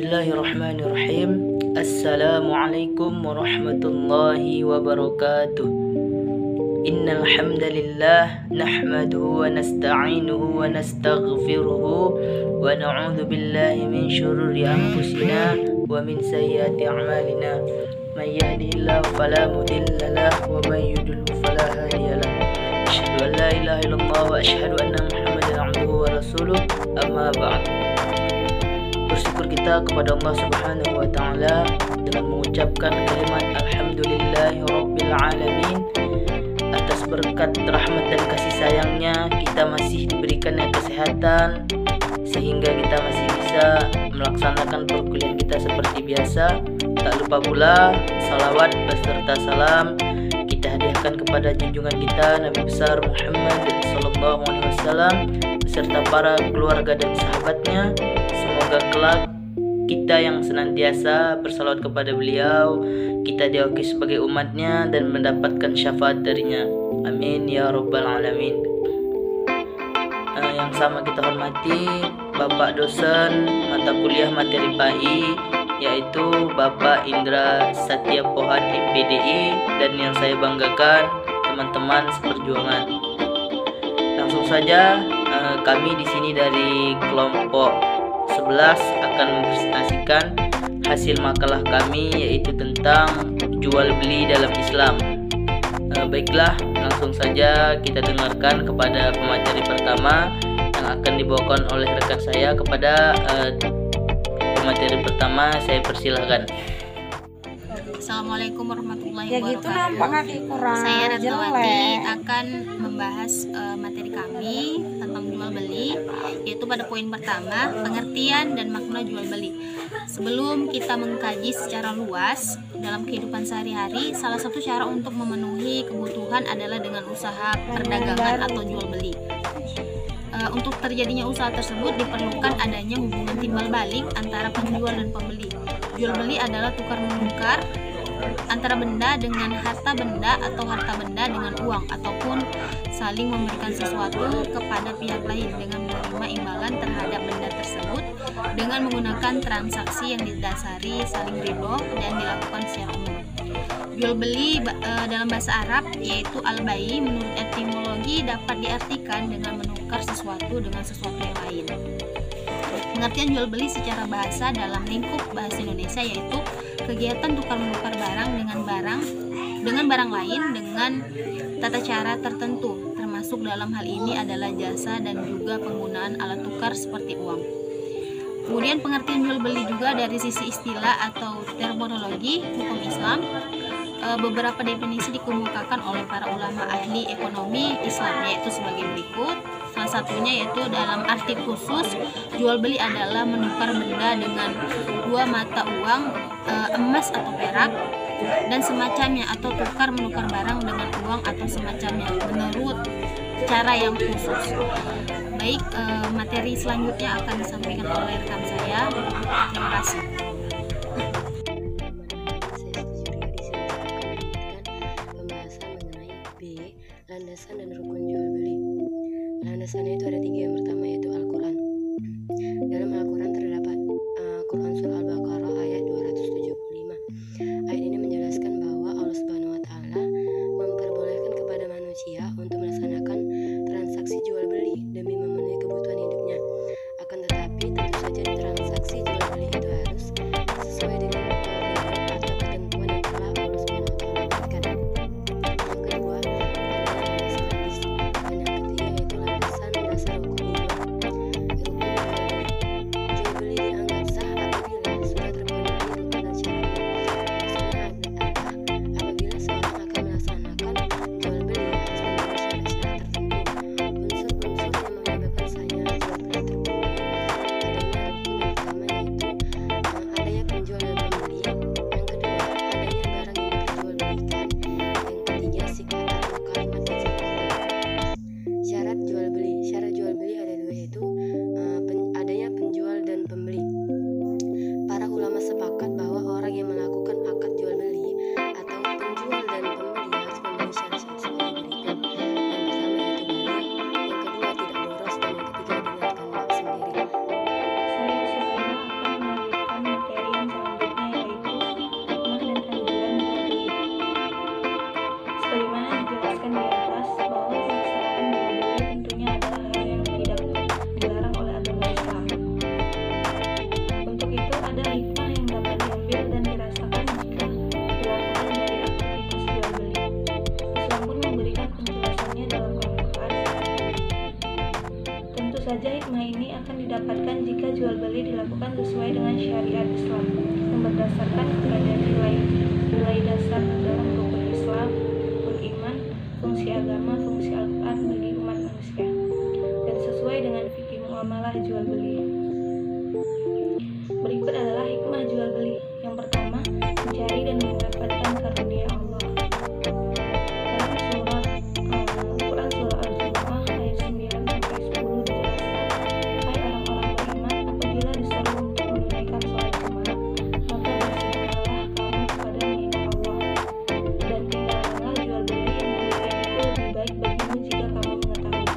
Bismillahirrahmanirrahim. Assalamualaikum warahmatullahi wabarakatuh. Innal hamdalillah nahmaduhu wa nasta'inuhu wa nastaghfiruhu wa na'udzu billahi min syururi anfusina wa min sayyiati a'malina. May yahdihillahu fala mudilla lahu wa may yudlil fala hadiya lahu. Asyhadu an la ilaha illallah wa asyhadu anna Muhammadan 'abduhu wa rasuluh. Amma ba'd. Bersyukur kita kepada Allah Subhanahu wa taala dengan mengucapkan kalimat alhamdulillahirabbil alamin. Atas berkat rahmat dan kasih sayangnya kita masih diberikan kesehatan sehingga kita masih bisa melaksanakan perkuliahan kita seperti biasa. Tak lupa pula salawat beserta salam kita hadiahkan kepada junjungan kita Nabi besar Muhammad sallallahu alaihi wasallam beserta para keluarga dan sahabatnya. Semoga kelak kita yang senantiasa bersalawat kepada beliau, kita diakui sebagai umatnya dan mendapatkan syafaat darinya. Amin ya rabbal alamin. Yang sama kita hormati Bapak dosen mata kuliah materi PAI, yaitu Bapak Indra Satya Pohan MPDI, dan yang saya banggakan teman-teman seperjuangan. Langsung saja kami di sini dari kelompok 11 akan mempresentasikan hasil makalah kami, yaitu tentang jual beli dalam Islam. Baiklah, langsung saja kita dengarkan kepada pemateri pertama yang akan dibawakan oleh rekan saya. Kepada pemateri pertama saya persilahkan. Assalamualaikum warahmatullahi gitu wabarakatuh. Saya Ratnawati akan membahas materi kami tentang jual beli, yaitu pada poin pertama, pengertian dan makna jual beli. Sebelum kita mengkaji secara luas dalam kehidupan sehari-hari, salah satu cara untuk memenuhi kebutuhan adalah dengan usaha perdagangan atau jual beli. Untuk terjadinya usaha tersebut diperlukan adanya hubungan timbal balik antara penjual dan pembeli. Jual beli adalah tukar menukar antara benda dengan harta benda atau harta benda dengan uang, ataupun saling memberikan sesuatu kepada pihak lain dengan menerima imbalan terhadap benda tersebut dengan menggunakan transaksi yang didasari saling ridho dan dilakukan secara umum. Jual beli dalam bahasa Arab yaitu al-bai, menurut etimologi dapat diartikan dengan menukar sesuatu dengan sesuatu yang lain. Pengertian jual beli secara bahasa dalam lingkup bahasa Indonesia yaitu kegiatan tukar menukar barang dengan barang lain dengan tata cara tertentu, termasuk dalam hal ini adalah jasa dan juga penggunaan alat tukar seperti uang. Kemudian pengertian jual beli juga dari sisi istilah atau terminologi hukum Islam. Beberapa definisi dikemukakan oleh para ulama ahli ekonomi Islam, yaitu sebagai berikut. Salah satunya yaitu dalam arti khusus, jual beli adalah menukar benda dengan dua mata uang, emas atau perak dan semacamnya, atau tukar menukar barang dengan uang atau semacamnya menurut cara yang khusus. Baik, materi selanjutnya akan disampaikan oleh rekan saya. Terima kasih. Landasan dan rukun jual beli. Landasannya itu ada 3. Yang pertama yaitu Al-Quran. Dalam Al-Quran terdapat Quran surah Al-Baqarah ayat 275. Ayat ini menjelaskan bahwa Allah Subhanahu wa taala memperbolehkan kepada manusia untuk melaksanakan transaksi jual beli demi memenuhi kebutuhan hidupnya. Akan tetapi tentu saja transaksi jual beli itu harus sesuai dengan atau ketentuan yang telah Allah Subhanahu wa taala berikan. Yang kedua, dan yang ketiga yaitu landasan dasar hukum jual beli. Jual beli dianggap sah apabila jika jual beli dilakukan sesuai dengan syariat Islam yang berdasarkan kepada nilai dasar dalam rukun Islam, beriman, fungsi agama, fungsi Al-Quran bagi umat manusia, dan sesuai dengan fikih muamalah jual beli. Berikut adalah hikmah jual beli. Yang pertama, mencari dan mendapatkan karunia Allah. Dalam surat Al-Quran surah Al-Jumu'ah ayat 9-10 dijelaskan, hai orang-orang beriman, apabila disuruh untuk menunaikan sholat Jumat, maka bersegeralah kamu kepada mengingat Allah, dan tinggalkanlah jual beli yang demikian itu lebih baik bagimu jika kamu mengetahui.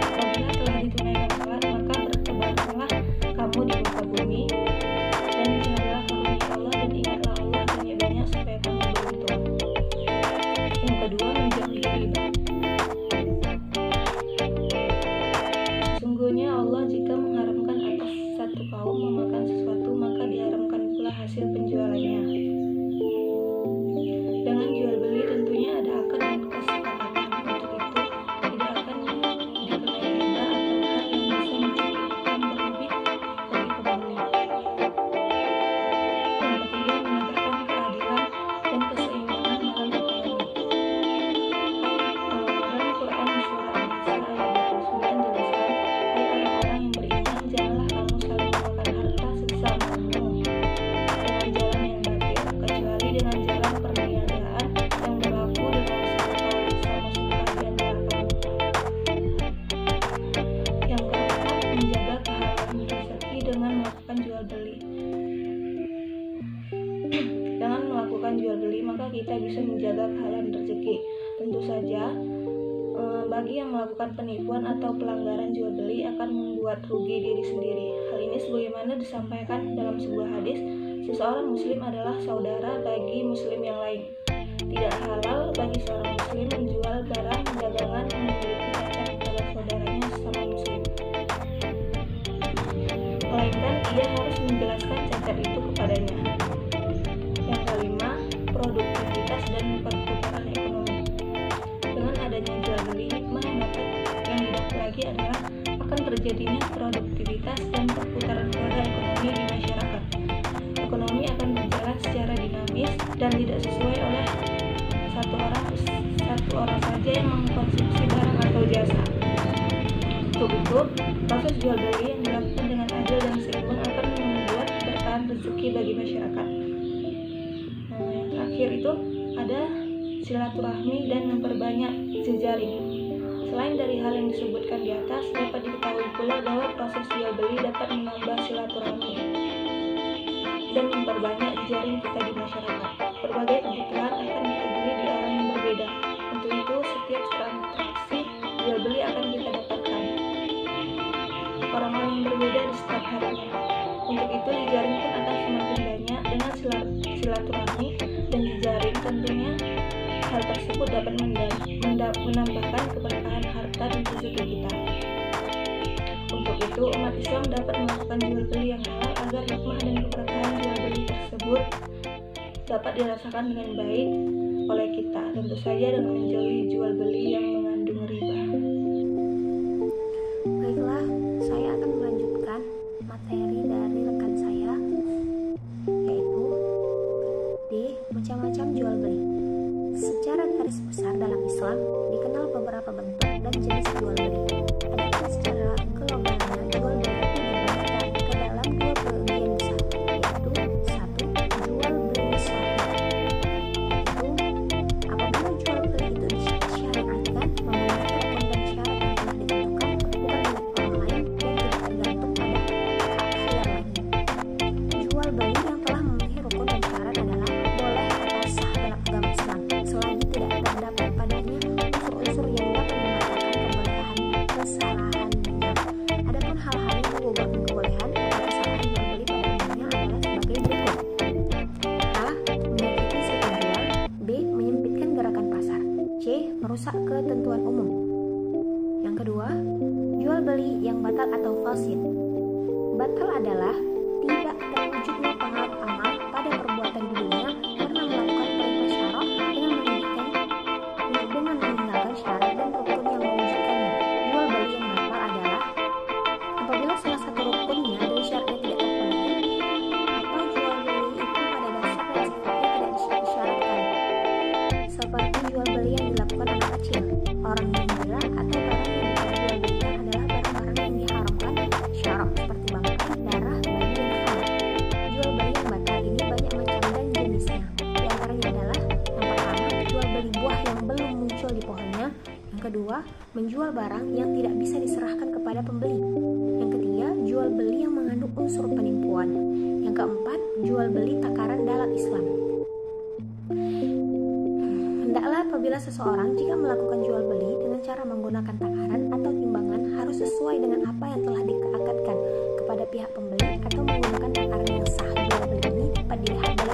Apabila telah ditunaikan sholat, maka bertebaranlah kamu di muka bumi, dan carilah karunia Allah, dan ingatlah Allah banyak-banyak supaya kamu beruntung. Yang kedua, menjauhi riba. Sesungguhnya Allah jika mengharamkan atas satu kaum memakan sesuatu, maka diharamkan pula hasil penjualannya. Dengan jual beli tentunya ada akad dan kesepakatan. Untuk itu tidak akan dikenai riba atau hal yang bisa menciptakan berlebih bagi pembeli. Yang ketiga, menegakkan keadilan dan keseimbangan dalam ekonomi. Dalam Quran surah An-Nisa ayat 29 dijelaskan, hai orang-orang yang beriman, janganlah kamu saling memakan harta sesamamu dengan jalan yang batil, kecuali dengan jalan perniagaan yang berlaku dengan sama suka di antara kamu. Yang keempat, menjaga kehalalan rezeki dengan melakukan jual beli. Dengan melakukan jual beli, maka kita bisa menjaga kehalalan rezeki. Tentu saja, bagi yang melakukan penipuan atau pelanggaran jual beli akan membuat rugi diri sendiri. Hal ini sebagaimana disampaikan dalam sebuah hadis, seseorang muslim adalah saudara bagi muslim yang lain. Tidak halal bagi seorang muslim menjual barang dagangan yang memiliki cacat kepada saudaranya sesama muslim, melainkan ia harus menjelaskan cacat itu kepadanya. Yang kelima, produktivitas dan perputaran ekonomi. Dengan adanya jual beli, hikmah yang didapat lagi adalah akan terjadinya produktivitas dan perputaran roda ekonomi di masyarakat. Ekonomi akan berjalan secara dinamis dan tidak sesuai oleh satu orang saja yang mengkonsumsi barang atau jasa. Untuk itu, proses jual beli yang dilakukan dengan adil dan seimbang akan membuat bertahan rezeki bagi masyarakat. Yang terakhir itu ada silaturahmi dan memperbanyak jejaring. Selain dari hal yang disebutkan di atas, dapat diketahui pula bahwa proses jual beli dapat menambah silaturahmi dan memperbanyak jejaring kita di masyarakat. Berbagai kebutuhan akan dihubungi di orang yang berbeda. Untuk itu, setiap transaksi jual beli akan kita dapatkan orang-orang yang berbeda di setiap harinya. Untuk itu, jejaring pun akan semakin banyak. Dengan silaturahmi dan jejaring, tentunya hal tersebut dapat menambahkan keberkahan harta dan rezeki kita. Untuk itu, umat Islam dapat melakukan jual beli yang halal agar hikmah dan keberkahan jual beli tersebut dapat dirasakan dengan baik oleh kita, tentu saja dengan menjauhi jual beli yang mengandung riba. Baiklah, saya akan melanjutkan materi dari rekan saya, yaitu D. Macam-macam jual beli. Secara garis besar dalam Islam dikenal beberapa bentuk dan jenis jual beli. Adapun secara globalnya, jual beli itu dibagi ke dalam dua bagian besar, yaitu satu, jual beli syariah, yaitu apabila jual beli itu disyariatkan memenuhi rukun dan syarat yang telah ditentukan, bukan milik orang lain dan tidak tergantung pada hak yang lainnya. Jual beli yang telah memenuhi rukun dan syarat adalah boleh atau sah dalam agama Islam, selagi tidak terdapat padanya unsur-unsur yang dapat membatalkan kebolehan kesalahannya. Adapun hal-hal yang menggugurkan kebolehan atau kesalahan jual beli pada umumnya adalah sebagai berikut: A. Menyakiti si penjual. B. Menyempitkan gerakan pasar. C. Merusak ketentuan umum. Yang kedua, jual beli yang batal atau fasid. Batal adalah tidak terwujudnya pengaruh amal pada perbuatan di dunia karena melakukan perintah syara dengan meninggalkan syarat dan rukun yang mewujudkannya. Jual beli yang batal adalah menjual barang yang tidak bisa diserahkan kepada pembeli. Yang ketiga, jual beli yang mengandung unsur penipuan. Yang keempat, jual beli takaran dalam Islam. Hendaklah apabila seseorang jika melakukan jual beli dengan cara menggunakan takaran atau timbangan harus sesuai dengan apa yang telah diakadkan kepada pihak pembeli atau menggunakan takaran yang sah. Jual beli ini dapat dilihat